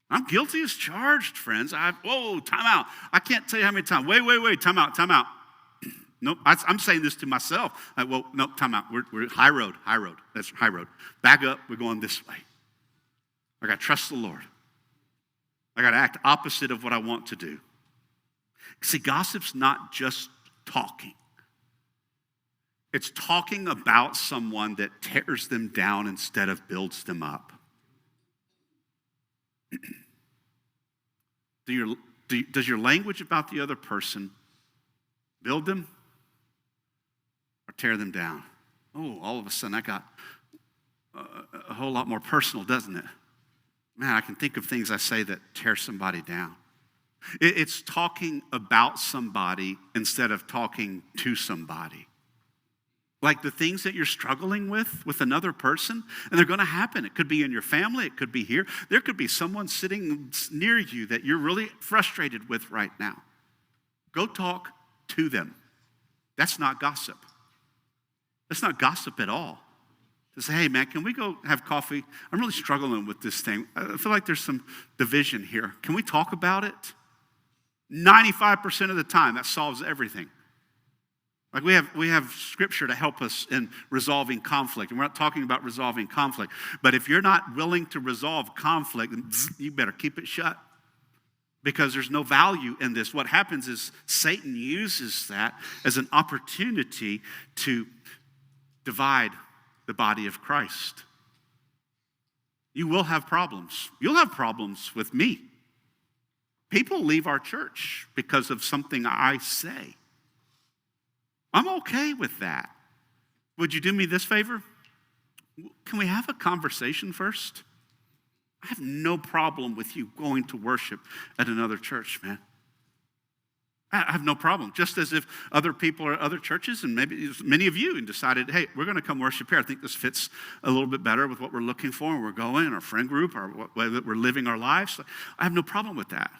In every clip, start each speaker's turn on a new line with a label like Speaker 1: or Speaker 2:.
Speaker 1: I'm guilty as charged, friends. Whoa, time out. I can't tell you how many times. Wait, time out. Nope, I'm saying this to myself. Like, well, no, time out. We're high road. That's high road. Back up, we're going this way. I got to trust the Lord. I got to act opposite of what I want to do. See, gossip's not just talking. It's talking about someone that tears them down instead of builds them up. Does your language about the other person build them or tear them down? Oh, all of a sudden that got a whole lot more personal, doesn't it? Man, I can think of things I say that tear somebody down. It's talking about somebody instead of talking to somebody. Like the things that you're struggling with another person, and they're going to happen. It could be in your family. It could be here. There could be someone sitting near you that you're really frustrated with right now. Go talk to them. That's not gossip. That's not gossip at all. To say, hey, man, can we go have coffee? I'm really struggling with this thing. I feel like there's some division here. Can we talk about it? 95% of the time, that solves everything. Like we have scripture to help us in resolving conflict. And we're not talking about resolving conflict. But if you're not willing to resolve conflict, you better keep it shut. Because there's no value in this. What happens is Satan uses that as an opportunity to divide the body of Christ. You will have problems. You'll have problems with me. People leave our church because of something I say. I'm okay with that. Would you do me this favor? Can we have a conversation first? I have no problem with you going to worship at another church, man. I have no problem. Just as if other people are at other churches, and maybe many of you decided, hey, we're going to come worship here. I think this fits a little bit better with what we're looking for, and we're going, our friend group, or what way that we're living our lives. I have no problem with that.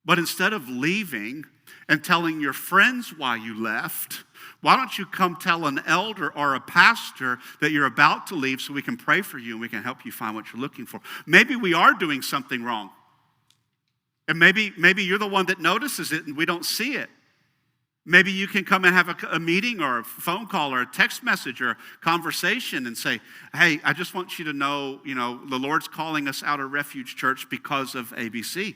Speaker 1: But instead of leaving and telling your friends why you left, why don't you come tell an elder or a pastor that you're about to leave so we can pray for you and we can help you find what you're looking for? Maybe we are doing something wrong. And maybe you're the one that notices it and we don't see it. Maybe you can come and have a meeting or a phone call or a text message or a conversation and say, hey, I just want you to know, the Lord's calling us out of Refuge Church because of ABC.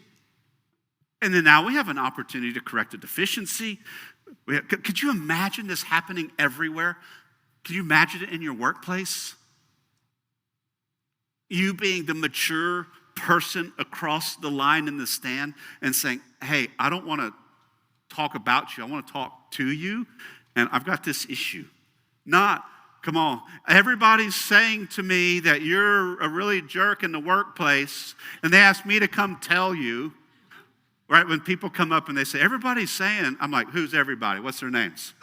Speaker 1: And then now we have an opportunity to correct a deficiency. Could you imagine this happening everywhere? Can you imagine it in your workplace? You being the mature person across the line in the stand and saying, hey, I don't want to talk about you. I want to talk to you, and I've got this issue. Not, come on, everybody's saying to me that you're a really jerk in the workplace, and they asked me to come tell you. Right, when people come up and they say, everybody's saying, I'm like, who's everybody? What's their names?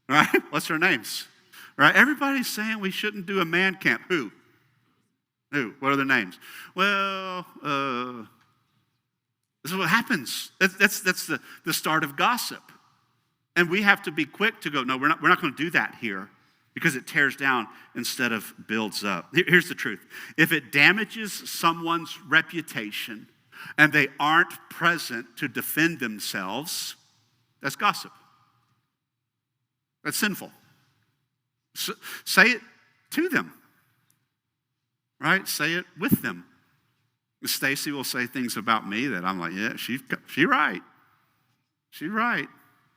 Speaker 1: Right? What's their names? Right? Everybody's saying we shouldn't do a man camp. Who? What are their names? Well, this is what happens. That's the start of gossip. And we have to be quick to go, no, we're not going to do that here because it tears down instead of builds up. Here's the truth. If it damages someone's reputation, and they aren't present to defend themselves, that's gossip. That's sinful. Say it to them, right? Say it with them. Stacy will say things about me that I'm like, yeah, she's right. She's right.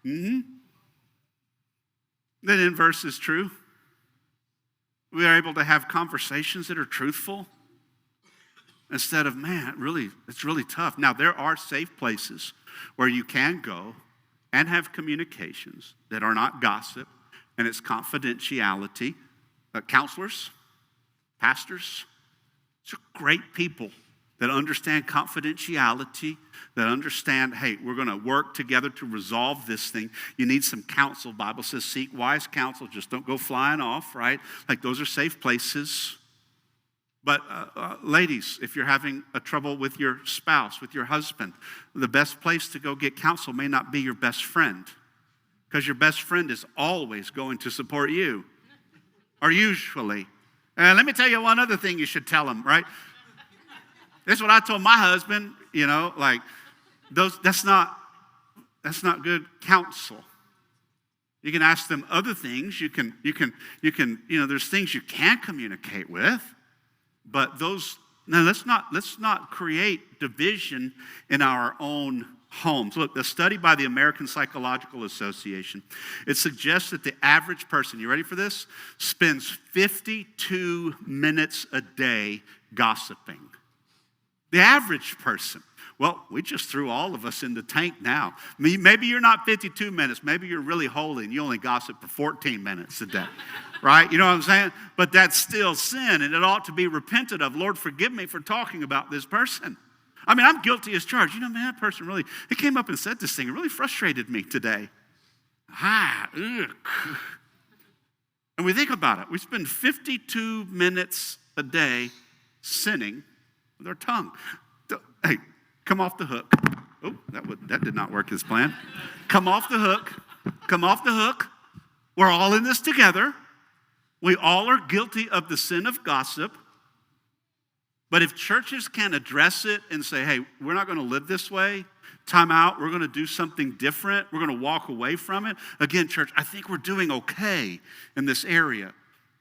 Speaker 1: Mm-hmm. That inverse is true. We are able to have conversations that are truthful. Instead of, man, it's really tough. Now, there are safe places where you can go and have communications that are not gossip, and it's confidentiality. Counselors, pastors, these are great people that understand confidentiality, that understand, hey, we're going to work together to resolve this thing. You need some counsel. The Bible says seek wise counsel. Just don't go flying off, right? Like those are safe places. But ladies, if you're having a trouble with your spouse, with your husband, the best place to go get counsel may not be your best friend, because your best friend is always going to support you, or usually. And let me tell you one other thing you should tell them, right? That's what I told my husband, like that's not good counsel. You can ask them other things. You can, there's things you can communicate with, but let's not create division in our own homes. Look, the study by the American Psychological Association, it suggests that the average person, you ready for this, spends 52 minutes a day gossiping. The average person. Well, we just threw all of us in the tank now. Maybe you're not 52 minutes. Maybe you're really holy and you only gossip for 14 minutes a day, right? You know what I'm saying? But that's still sin, and it ought to be repented of. Lord, forgive me for talking about this person. I mean, I'm guilty as charged. Man, that person really, he came up and said this thing. It really frustrated me today. And we think about it. We spend 52 minutes a day sinning with our tongue. Hey, come off the hook. Oh, that did not work as planned. Come off the hook. Come off the hook. We're all in this together. We all are guilty of the sin of gossip. But if churches can address it and say, hey, we're not going to live this way, time out, we're going to do something different, we're going to walk away from it. Again, church, I think we're doing okay in this area.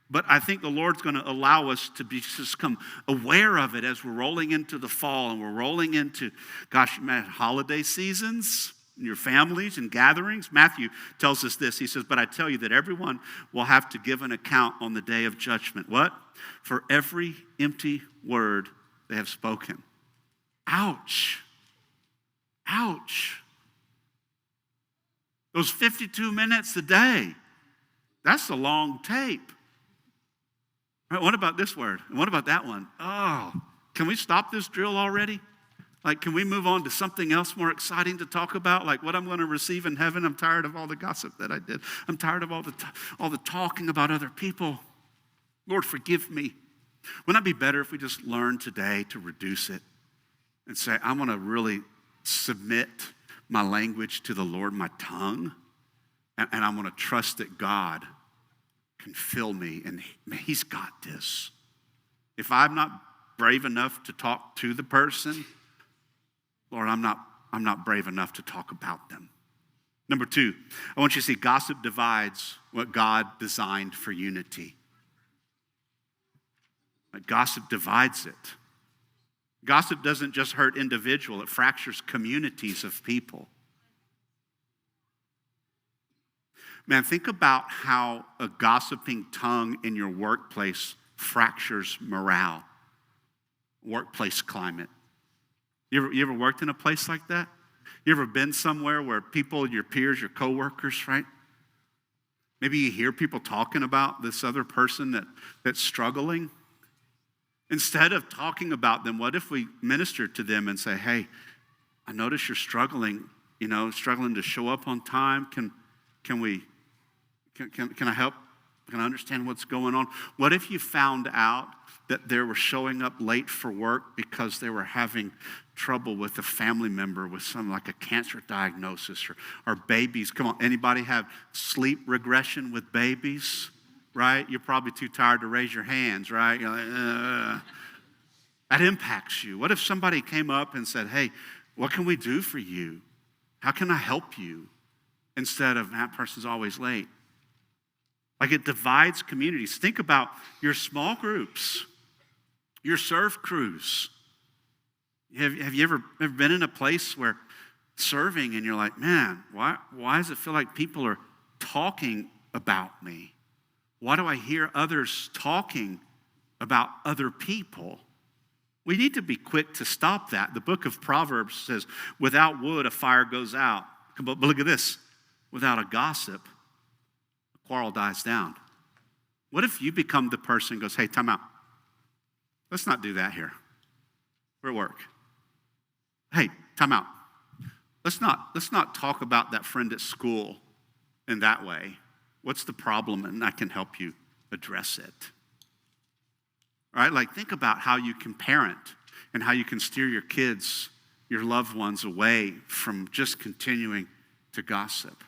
Speaker 1: But I think the Lord's going to allow us to become aware of it as we're rolling into the fall and we're rolling into, holiday seasons and your families and gatherings. Matthew tells us this. He says, but I tell you that everyone will have to give an account on the day of judgment. What? For every empty word they have spoken. Ouch. Ouch. Those 52 minutes a day, that's a long tape. Right, what about this word? And what about that one? Oh, can we stop this drill already? Like, can we move on to something else more exciting to talk about? Like what I'm going to receive in heaven. I'm tired of all the gossip that I did. I'm tired of all the talking about other people. Lord, forgive me. Wouldn't it be better if we just learned today to reduce it and say, I'm going to really submit my language to the Lord, my tongue, and I'm going to trust that God can fill me, and he's got this. If I'm not brave enough to talk to the person, Lord, I'm not brave enough to talk about them. Number 2, I want you to see gossip divides what God designed for unity. Gossip divides it. Gossip doesn't just hurt individuals, it fractures communities of people. Man, think about how a gossiping tongue in your workplace fractures morale, workplace climate. You ever worked in a place like that? You ever been somewhere where people, your peers, your coworkers, right? Maybe you hear people talking about this other person that's struggling. Instead of talking about them, what if we minister to them and say, hey, I notice you're struggling, struggling to show up on time. Can I help? Can I understand what's going on? What if you found out that they were showing up late for work because they were having trouble with a family member with something like a cancer diagnosis or babies? Come on, anybody have sleep regression with babies? Right? You're probably too tired to raise your hands, right? You're like, that impacts you. What if somebody came up and said, hey, what can we do for you? How can I help you? Instead of, that person's always late. Like, it divides communities. Think about your small groups, your serve crews. Have you ever been in a place where serving and you're like, man, why does it feel like people are talking about me? Why do I hear others talking about other people? We need to be quick to stop that. The book of Proverbs says, without wood, a fire goes out. But look at this. Without a gossip, a quarrel dies down. What if you become the person who goes, hey, time out. Let's not do that here. We're at work. Hey, time out. Let's not talk about that friend at school in that way. What's the problem? And I can help you address it. All right, like, think about how you can parent and how you can steer your kids, your loved ones, away from just continuing to gossip.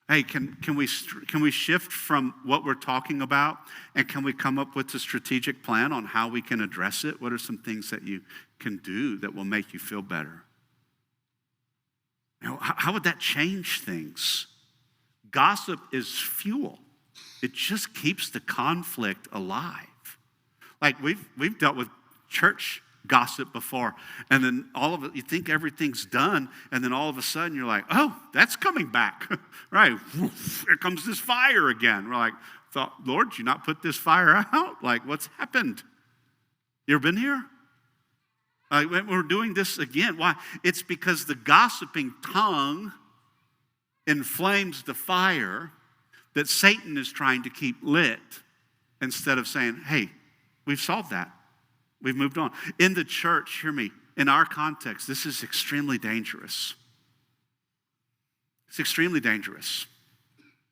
Speaker 1: Hey, can we shift from what we're talking about, and can we come up with a strategic plan on how we can address it? What are some things that you can do that will make you feel better? How would that change things? Gossip is fuel. It just keeps the conflict alive. Like we've dealt with church gossip before, and then all of it, you think everything's done, and then all of a sudden you're like, oh, that's coming back. Right, here comes this fire again. We're like, Lord, did you not put this fire out? Like, what's happened? You ever been here? We're doing this again. Why? It's because the gossiping tongue inflames the fire that Satan is trying to keep lit, instead of saying, hey, we've solved that. We've moved on. In the church, hear me, in our context, this is extremely dangerous. It's extremely dangerous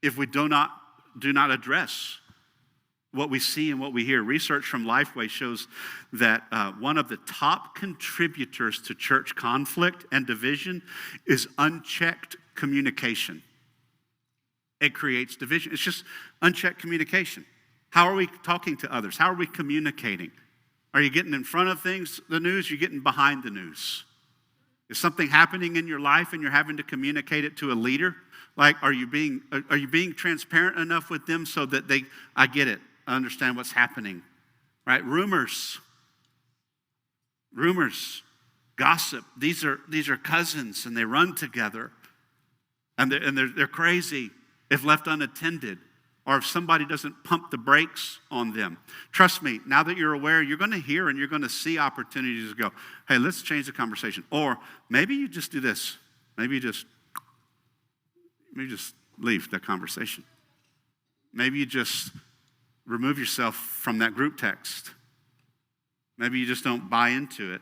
Speaker 1: if we do not address what we see and what we hear. Research from Lifeway shows that one of the top contributors to church conflict and division is unchecked communication. It creates division. It's just unchecked communication. How are we talking to others? How are we communicating? Are you getting in front of things, the news? You're getting behind the news. Is something happening in your life and you're having to communicate it to a leader? Like, are you being transparent enough with them so that I get it, I understand what's happening, right? Rumors, gossip. These are cousins, and they run together, and they're crazy if left unattended, or if somebody doesn't pump the brakes on them. Trust me, now that you're aware, you're going to hear and you're going to see opportunities to go, hey, let's change the conversation. Or maybe you just do this. Maybe you just leave that conversation. Maybe you just remove yourself from that group text. Maybe you just don't buy into it.